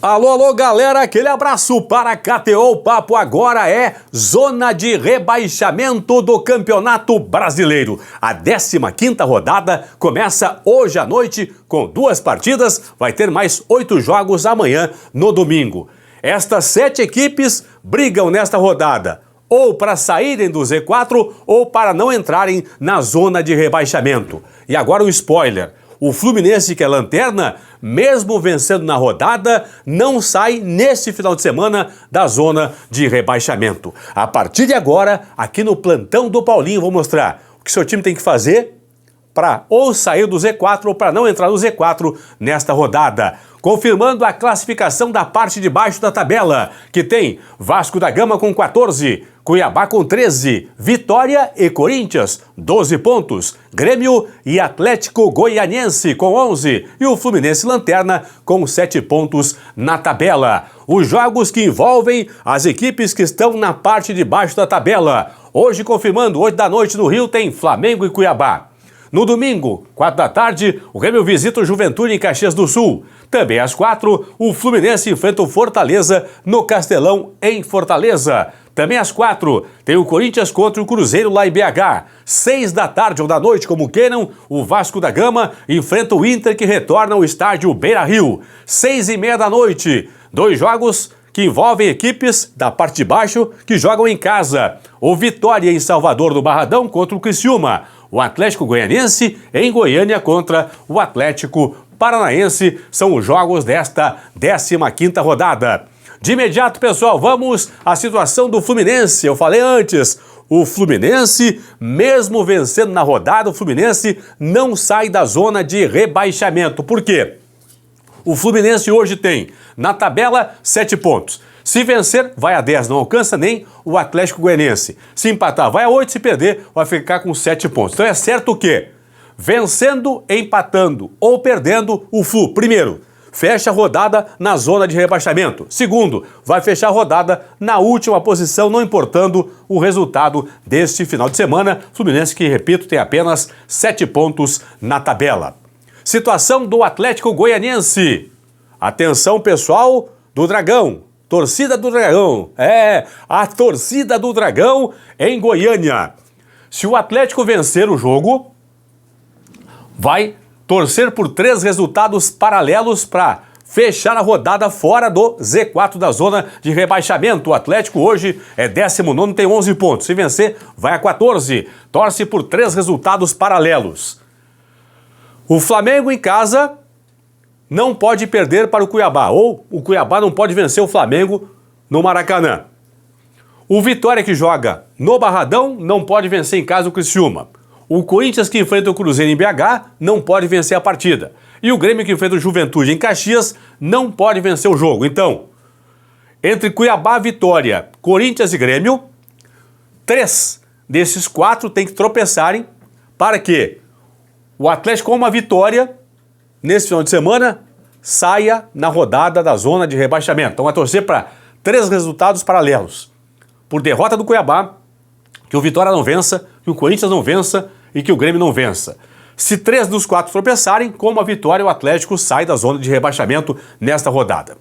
Alô, alô, galera, aquele abraço para a KTO. O papo agora é zona de rebaixamento do Campeonato Brasileiro. A 15ª rodada começa hoje à noite com 2 partidas, vai ter mais 8 jogos amanhã no domingo. Estas 7 equipes brigam nesta rodada, ou para saírem do Z4 ou para não entrarem na zona de rebaixamento. E agora um spoiler. O Fluminense, que é lanterna, mesmo vencendo na rodada, não sai neste final de semana da zona de rebaixamento. A partir de agora, aqui no Plantão do Paulinho, vou mostrar o que seu time tem que fazer para ou sair do Z4 ou para não entrar no Z4 nesta rodada. Confirmando a classificação da parte de baixo da tabela, que tem Vasco da Gama com 14, Cuiabá com 13, Vitória e Corinthians, 12 pontos, Grêmio e Atlético Goianiense com 11 e o Fluminense Lanterna com 7 pontos na tabela. Os jogos que envolvem as equipes que estão na parte de baixo da tabela. Hoje confirmando, 8 da noite no Rio tem Flamengo e Cuiabá. No domingo, 4 da tarde, o Grêmio visita o Juventude em Caxias do Sul. Também às 4, o Fluminense enfrenta o Fortaleza no Castelão, em Fortaleza. Também às 4, tem o Corinthians contra o Cruzeiro lá em BH. 6 da tarde ou da noite, como queiram, o Vasco da Gama enfrenta o Inter, que retorna ao estádio Beira-Rio. 6:30 da noite, 2 jogos que envolvem equipes da parte de baixo que jogam em casa. O Vitória em Salvador do Barradão contra o Criciúma. O Atlético Goianiense em Goiânia contra o Atlético Paranaense são os jogos desta 15ª rodada. De imediato, pessoal, vamos à situação do Fluminense. Eu falei antes, o Fluminense, mesmo vencendo na rodada, o Fluminense não sai da zona de rebaixamento. Por quê? O Fluminense hoje tem, na tabela, 7 pontos. Se vencer, vai a 10, não alcança nem o Atlético Goianiense. Se empatar, vai a 8, se perder, vai ficar com 7 pontos. Então é certo que, vencendo, empatando ou perdendo, o Flu, primeiro, fecha a rodada na zona de rebaixamento. Segundo, vai fechar a rodada na última posição, não importando o resultado deste final de semana. Fluminense que, repito, tem apenas 7 pontos na tabela. Situação do Atlético Goianiense. Atenção, pessoal do Dragão. Torcida do Dragão. A torcida do Dragão em Goiânia. Se o Atlético vencer o jogo, vai torcer por 3 resultados paralelos para fechar a rodada fora do Z4 da zona de rebaixamento. O Atlético hoje é 19º, tem 11 pontos. Se vencer, vai a 14. Torce por 3 resultados paralelos. O Flamengo em casa não pode perder para o Cuiabá, ou o Cuiabá não pode vencer o Flamengo no Maracanã. O Vitória, que joga no Barradão, não pode vencer em casa o Criciúma. O Corinthians, que enfrenta o Cruzeiro em BH, não pode vencer a partida. E o Grêmio, que enfrenta o Juventude em Caxias, não pode vencer o jogo. Então, entre Cuiabá, Vitória, Corinthians e Grêmio, 3 desses 4 tem que tropeçarem para que o Atlético, com uma vitória nesse final de semana, saia na rodada da zona de rebaixamento. Então vai torcer para 3 resultados paralelos. Por derrota do Cuiabá, que o Vitória não vença, que o Corinthians não vença e que o Grêmio não vença. Se 3 dos 4 tropeçarem, com uma vitória, o Atlético sai da zona de rebaixamento nesta rodada.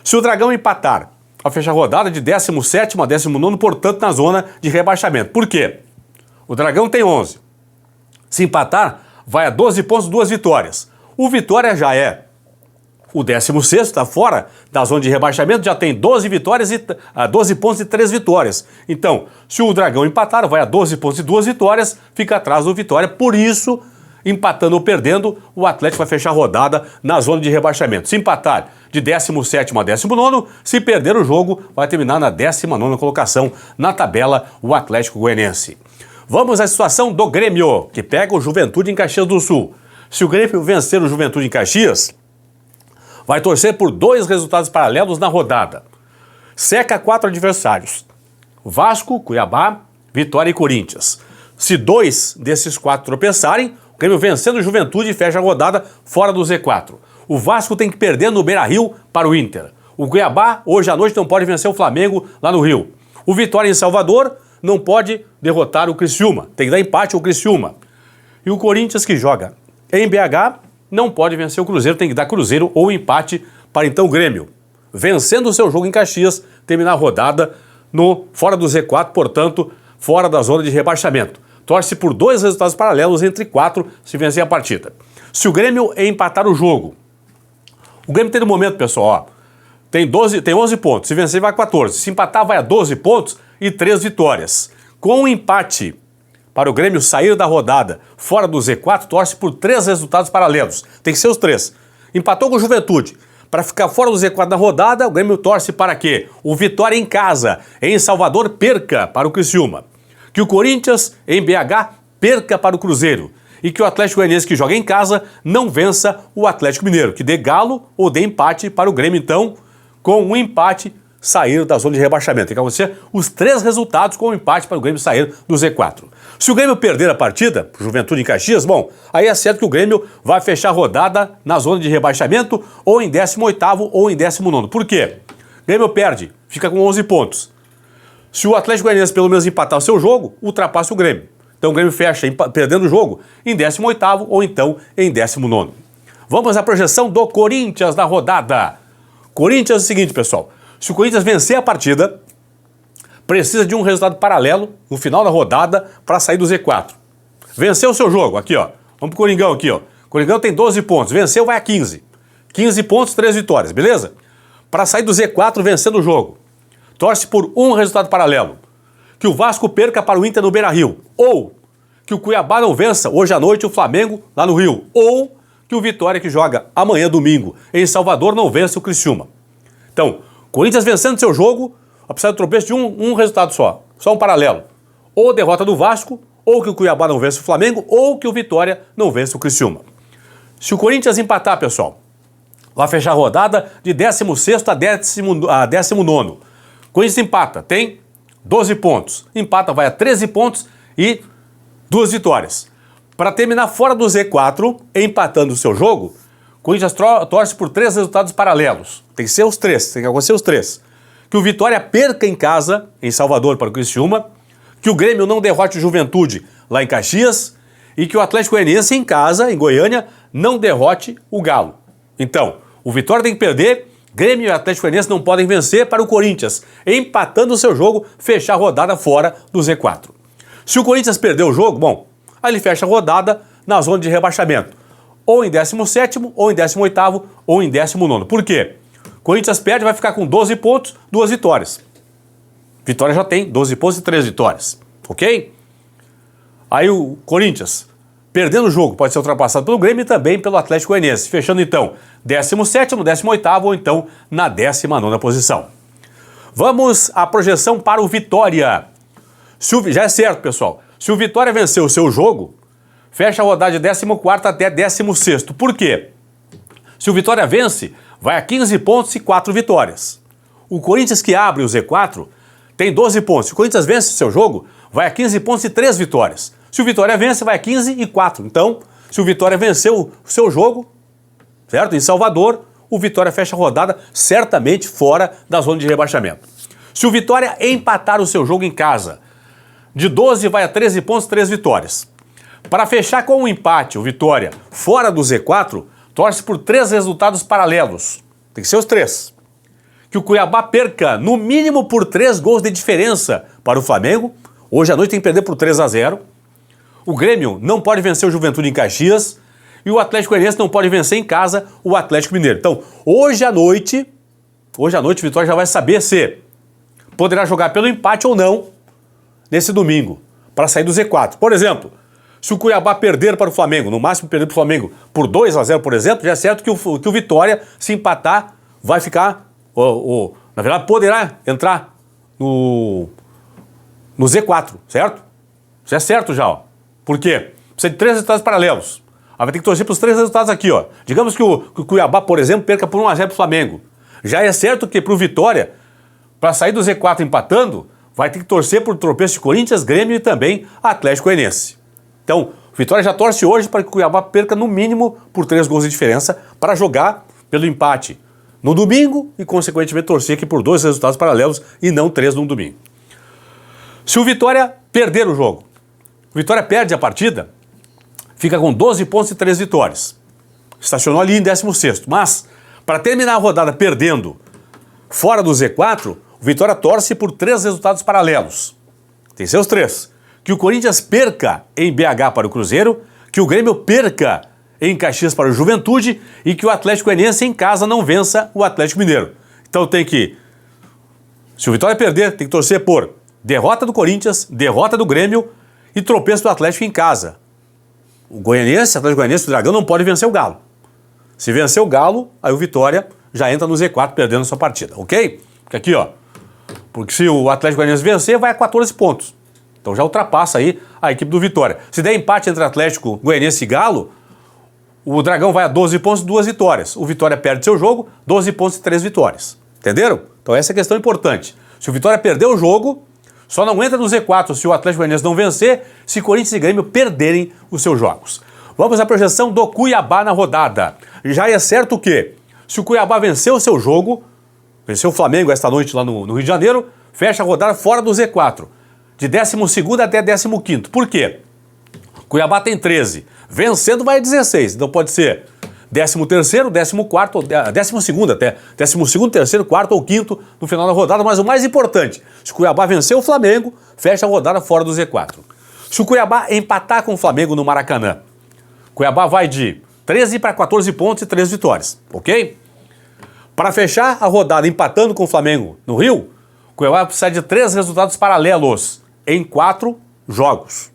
Se o Dragão empatar, vai fechar a rodada de 17º a 19º, portanto, na zona de rebaixamento. Por quê? O Dragão tem 11. Se empatar, vai a 12 pontos, 2 vitórias. O Vitória já é o 16º, está fora da zona de rebaixamento, já tem 12 vitórias e 12 pontos e 3 vitórias. Então, se o Dragão empatar, vai a 12 pontos e 2 vitórias, fica atrás do Vitória. Por isso, empatando ou perdendo, o Atlético vai fechar a rodada na zona de rebaixamento. Se empatar, de 17º a 19º, se perder o jogo, vai terminar na 19ª colocação na tabela, o Atlético Goianiense. Vamos à situação do Grêmio, que pega o Juventude em Caxias do Sul. Se o Grêmio vencer o Juventude em Caxias, vai torcer por 2 resultados paralelos na rodada. Seca 4 adversários: Vasco, Cuiabá, Vitória e Corinthians. Se 2 desses 4 tropeçarem, o Grêmio vencendo o Juventude fecha a rodada fora do Z4. O Vasco tem que perder no Beira-Rio para o Inter. O Cuiabá, hoje à noite, não pode vencer o Flamengo lá no Rio. O Vitória em Salvador não pode derrotar o Criciúma. Tem que dar empate ao Criciúma. E o Corinthians, que joga em BH, não pode vencer o Cruzeiro, tem que dar Cruzeiro ou empate para então o Grêmio. vencendo o seu jogo em Caxias, terminar a rodada fora do Z4, portanto, fora da zona de rebaixamento. Torce por 2 resultados paralelos entre 4 se vencer a partida. Se o Grêmio empatar o jogo, o Grêmio tem no momento, pessoal, tem 11 pontos, se vencer vai a 14, se empatar vai a 12 pontos e 3 vitórias. Com um empate para o Grêmio sair da rodada fora do Z4, torce por 3 resultados paralelos. Tem que ser os 3. Empatou com o Juventude. Para ficar fora do Z4 da rodada, o Grêmio torce para que o Vitória em casa, em Salvador, perca para o Criciúma. Que o Corinthians, em BH, perca para o Cruzeiro. E que o Atlético Goianiense, que joga em casa, não vença o Atlético Mineiro. Que dê galo ou dê empate para o Grêmio, então, com um empate, sair da zona de rebaixamento. Tem que acontecer os 3 resultados com o empate para o Grêmio sair do Z4. Se o Grêmio perder a partida, pro Juventude em Caxias, bom, aí é certo que o Grêmio vai fechar a rodada na zona de rebaixamento ou em 18º ou em 19º. Por quê? O Grêmio perde, fica com 11 pontos. Se o Atlético Goianiense pelo menos empatar o seu jogo, ultrapassa o Grêmio. Então o Grêmio fecha perdendo o jogo em 18º ou então em 19º. Vamos à projeção do Corinthians na rodada. Corinthians é o seguinte, pessoal. Se o Corinthians vencer a partida, precisa de um resultado paralelo no final da rodada para sair do Z4. Venceu o seu jogo, aqui ó. Vamos pro Coringão aqui ó. O Coringão tem 12 pontos, venceu vai a 15. 15 pontos, 3 vitórias, beleza? Para sair do Z4 vencendo o jogo. Torce por um resultado paralelo. Que o Vasco perca para o Inter no Beira-Rio. Ou que o Cuiabá não vença hoje à noite o Flamengo lá no Rio. Ou que o Vitória, que joga amanhã domingo em Salvador, não vença o Criciúma. Então, Corinthians vencendo seu jogo, apesar do tropeço de um resultado só um paralelo. Ou derrota do Vasco, ou que o Cuiabá não vence o Flamengo, ou que o Vitória não vence o Criciúma. Se o Corinthians empatar, pessoal, vai fechar a rodada de 16º a 19º. Corinthians empata, tem 12 pontos. Empata, vai a 13 pontos e 2 vitórias. Para terminar fora do Z4, empatando o seu jogo, Corinthians torce por 3 resultados paralelos. Tem que ser os 3, tem que acontecer os 3. Que o Vitória perca em casa, em Salvador, para o Criciúma. Que o Grêmio não derrote o Juventude lá em Caxias. E que o Atlético Goianiense em casa, em Goiânia, não derrote o Galo. Então, o Vitória tem que perder, Grêmio e Atlético Goianiense não podem vencer para o Corinthians, empatando o seu jogo, fechar a rodada fora do Z4. Se o Corinthians perder o jogo, bom, aí ele fecha a rodada na zona de rebaixamento. Ou em 17º, ou em 18º, ou em 19º. Por quê? Corinthians perde, vai ficar com 12 pontos, 2 vitórias. Vitória já tem 12 pontos e 3 vitórias. Ok? Aí o Corinthians, perdendo o jogo, pode ser ultrapassado pelo Grêmio e também pelo Atlético Goianiense. Fechando então 17º, 18º ou então na 19ª posição. Vamos à projeção para o Vitória. Já é certo, pessoal. Se o Vitória vencer o seu jogo, fecha a rodada de 14º até 16º. Por quê? Se o Vitória vence, vai a 15 pontos e 4 vitórias. O Corinthians, que abre o Z4, tem 12 pontos. Se o Corinthians vence o seu jogo, vai a 15 pontos e 3 vitórias. Se o Vitória vence, vai a 15 e 4. Então, se o Vitória vencer o seu jogo, certo? Em Salvador, o Vitória fecha a rodada certamente fora da zona de rebaixamento. Se o Vitória empatar o seu jogo em casa, de 12 vai a 13 pontos, 3 vitórias. Para fechar com um empate, o Vitória fora do Z4, torce por 3 resultados paralelos. Tem que ser os 3. Que o Cuiabá perca no mínimo por 3 gols de diferença para o Flamengo. Hoje à noite tem que perder por 3-0. O Grêmio não pode vencer o Juventude em Caxias. E o Atlético Goianiense não pode vencer em casa o Atlético Mineiro. Então, hoje à noite o Vitória já vai saber se poderá jogar pelo empate ou não nesse domingo, para sair do Z4. Por exemplo, se o Cuiabá perder para o Flamengo, no máximo perder para o Flamengo por 2-0, por exemplo, já é certo que o Vitória, se empatar, vai ficar, na verdade, poderá entrar no Z4, certo? Já é certo já, ó. Por quê? Precisa de 3 resultados paralelos. Aí vai ter que torcer para os 3 resultados aqui, ó. Digamos que o Cuiabá, por exemplo, perca por 1-0 para o Flamengo. Já é certo que para o Vitória, para sair do Z4 empatando, vai ter que torcer por tropeço de Corinthians, Grêmio e também Atlético Goianiense. Então, o Vitória já torce hoje para que o Cuiabá perca no mínimo por 3 gols de diferença para jogar pelo empate no domingo e, consequentemente, torcer aqui por 2 resultados paralelos e não 3 no domingo. Se o Vitória perder o jogo, o Vitória perde a partida, fica com 12 pontos e 3 vitórias. Estacionou ali em 16º. Mas, para terminar a rodada perdendo fora do Z4, o Vitória torce por 3 resultados paralelos. Tem seus 3. Que o Corinthians perca em BH para o Cruzeiro, que o Grêmio perca em Caxias para o Juventude e que o Atlético Goianiense em casa não vença o Atlético Mineiro. Então tem que, se o Vitória perder, tem que torcer por derrota do Corinthians, derrota do Grêmio e tropeço do Atlético em casa. O Atlético Goianiense, o Dragão não pode vencer o Galo. Se vencer o Galo, aí o Vitória já entra no Z4 perdendo sua partida, ok? Porque aqui, ó, porque se o Atlético Goianiense vencer, vai a 14 pontos. Então já ultrapassa aí a equipe do Vitória. Se der empate entre Atlético Goianiense e Galo, o Dragão vai a 12 pontos e 2 vitórias. O Vitória perde seu jogo, 12 pontos e 3 vitórias. Entenderam? Então essa é a questão importante. Se o Vitória perder o jogo, só não entra no Z4 se o Atlético Goianiense não vencer, se Corinthians e Grêmio perderem os seus jogos. Vamos à projeção do Cuiabá na rodada. Já é certo que, se o Cuiabá vencer o seu jogo, venceu o Flamengo esta noite lá no Rio de Janeiro, fecha a rodada fora do Z4, de 12º até 15º. Por quê? Cuiabá tem 13, vencendo vai a 16, então pode ser 13º, 14º, 12º até, 12º, 3º, 4º ou 5º no final da rodada, mas o mais importante, se o Cuiabá vencer o Flamengo, fecha a rodada fora do Z4. Se o Cuiabá empatar com o Flamengo no Maracanã, Cuiabá vai de 13 para 14 pontos e 3 vitórias, ok? Para fechar a rodada empatando com o Flamengo no Rio, o Cuiabá precisa de 3 resultados paralelos em 4 jogos.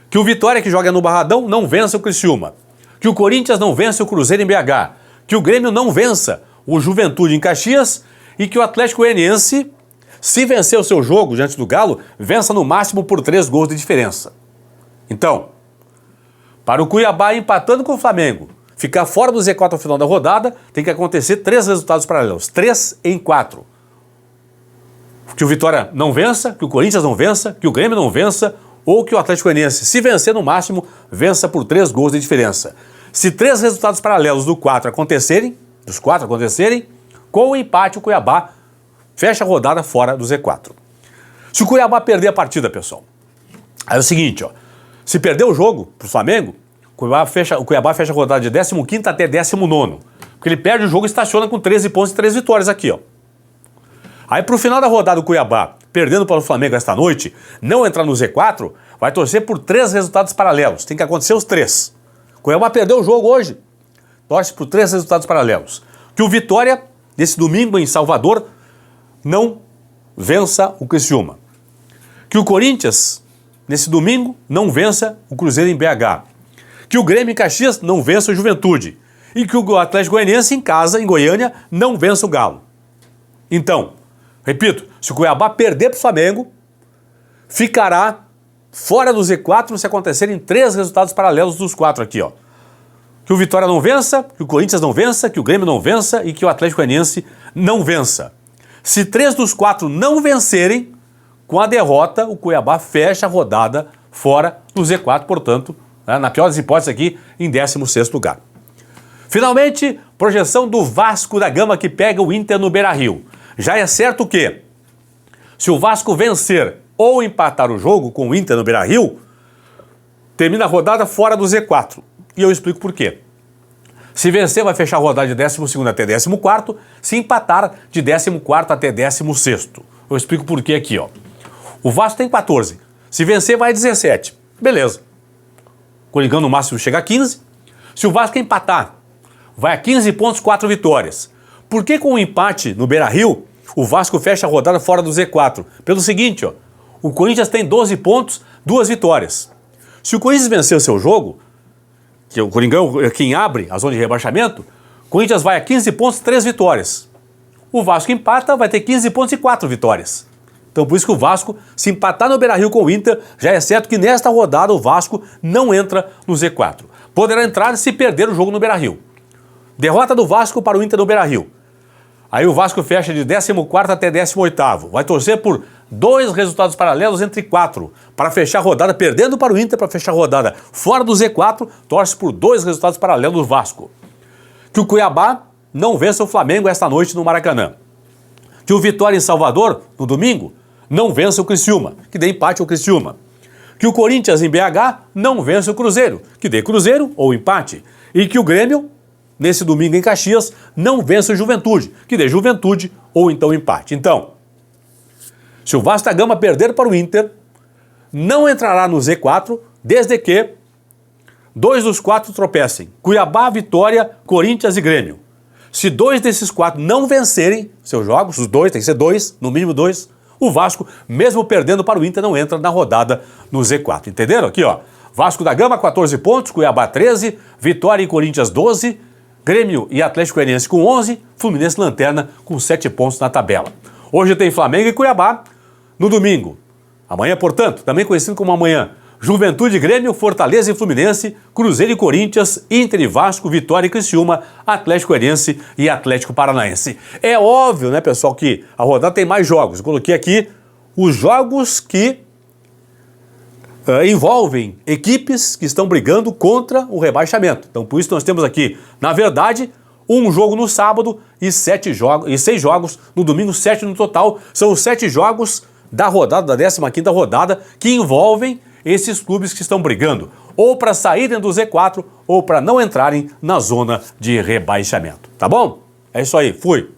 Que o Vitória, que joga no Barradão, não vença o Criciúma. Que o Corinthians não vença o Cruzeiro em BH. Que o Grêmio não vença o Juventude em Caxias. E que o Atlético Goianiense, se vencer o seu jogo diante do Galo, vença no máximo por 3 gols de diferença. Então, para o Cuiabá empatando com o Flamengo, ficar fora do Z4 ao final da rodada, tem que acontecer 3 resultados paralelos. 3 em 4. Que o Vitória não vença, que o Corinthians não vença, que o Grêmio não vença, ou que o Atlético Goianiense, se vencer no máximo, vença por 3 gols de diferença. Se 3 resultados paralelos dos 4 acontecerem, com o empate o Cuiabá fecha a rodada fora do Z4. Se o Cuiabá perder a partida, pessoal, aí é o seguinte, ó, se perder o jogo pro Flamengo, o Cuiabá fecha a rodada de 15º até 19º, porque ele perde o jogo e estaciona com 13 pontos e 3 vitórias aqui, ó. Aí pro final da rodada o Cuiabá, perdendo para o Flamengo esta noite, não entrar no Z4, vai torcer por 3 resultados paralelos. Tem que acontecer os 3. O Cuiabá perdeu o jogo hoje, torce por 3 resultados paralelos. Que o Vitória, nesse domingo em Salvador, não vença o Criciúma. Que o Corinthians, nesse domingo, não vença o Cruzeiro em BH. Que o Grêmio em Caxias não vença o Juventude. E que o Atlético Goianiense em casa, em Goiânia, não vença o Galo. Então, repito, se o Cuiabá perder para o Flamengo, ficará fora do Z4 se acontecerem 3 resultados paralelos dos 4 aqui, ó. Que o Vitória não vença, que o Corinthians não vença, que o Grêmio não vença e que o Atlético Goianiense não vença. Se 3 dos 4 não vencerem, com a derrota, o Cuiabá fecha a rodada fora do Z4, portanto, na pior das hipóteses aqui, em 16º lugar. Finalmente, projeção do Vasco da Gama que pega o Inter no Beira-Rio. Já é certo que, se o Vasco vencer ou empatar o jogo com o Inter no Beira-Rio, termina a rodada fora do Z4. E eu explico por quê. Se vencer, vai fechar a rodada de 12º até 14º, se empatar, de 14º até 16º. Eu explico por quê aqui, ó. O Vasco tem 14. Se vencer, vai a 17. Beleza. O Coringão no máximo chega a 15. Se o Vasco empatar, vai a 15 pontos, 4 vitórias. Por que com o empate no Beira-Rio, o Vasco fecha a rodada fora do Z4? Pelo seguinte, ó, o Corinthians tem 12 pontos, 2 vitórias. Se o Corinthians vencer o seu jogo, que o Coringão é quem abre a zona de rebaixamento, o Corinthians vai a 15 pontos, 3 vitórias. O Vasco empata, vai ter 15 pontos e 4 vitórias. Então por isso que o Vasco, se empatar no Beira-Rio com o Inter, já é certo que nesta rodada o Vasco não entra no Z4. Poderá entrar se perder o jogo no Beira-Rio. Derrota do Vasco para o Inter no Beira-Rio. Aí o Vasco fecha de 14º até 18º. Vai torcer por 2 resultados paralelos entre 4. Para fechar a rodada, perdendo para o Inter para fechar a rodada fora do Z4, torce por 2 resultados paralelos do Vasco. Que o Cuiabá não vença o Flamengo esta noite no Maracanã. Que o Vitória em Salvador, no domingo, não vença o Criciúma, que dê empate ao Criciúma. Que o Corinthians em BH não vença o Cruzeiro, que dê Cruzeiro ou empate. E que o Grêmio nesse domingo em Caxias, não vence o Juventude, que dê Juventude ou então empate. Então, se o Vasco da Gama perder para o Inter, não entrará no Z4, desde que 2 dos 4 tropecem. Cuiabá, Vitória, Corinthians e Grêmio. Se 2 desses 4 não vencerem seus jogos, os 2, tem que ser 2, no mínimo 2, o Vasco, mesmo perdendo para o Inter, não entra na rodada no Z4. Entenderam? Aqui, ó. Vasco da Gama, 14 pontos, Cuiabá, 13, Vitória e Corinthians, 12, Grêmio e Atlético Goianiense com 11, Fluminense lanterna com 7 pontos na tabela. Hoje tem Flamengo e Cuiabá. No domingo, amanhã, portanto, também conhecido como amanhã, Juventude, Grêmio, Fortaleza e Fluminense, Cruzeiro e Corinthians, Inter e Vasco, Vitória e Criciúma, Atlético Goianiense e Atlético Paranaense. É óbvio, né, pessoal, que a rodada tem mais jogos. Eu coloquei aqui os jogos que envolvem equipes que estão brigando contra o rebaixamento. Então, por isso nós temos aqui, na verdade, um jogo no sábado e 6 jogos no domingo, 7 no total. São os 7 jogos da rodada, da 15ª rodada, que envolvem esses clubes que estão brigando ou para saírem do Z4 ou para não entrarem na zona de rebaixamento. Tá bom? É isso aí. Fui.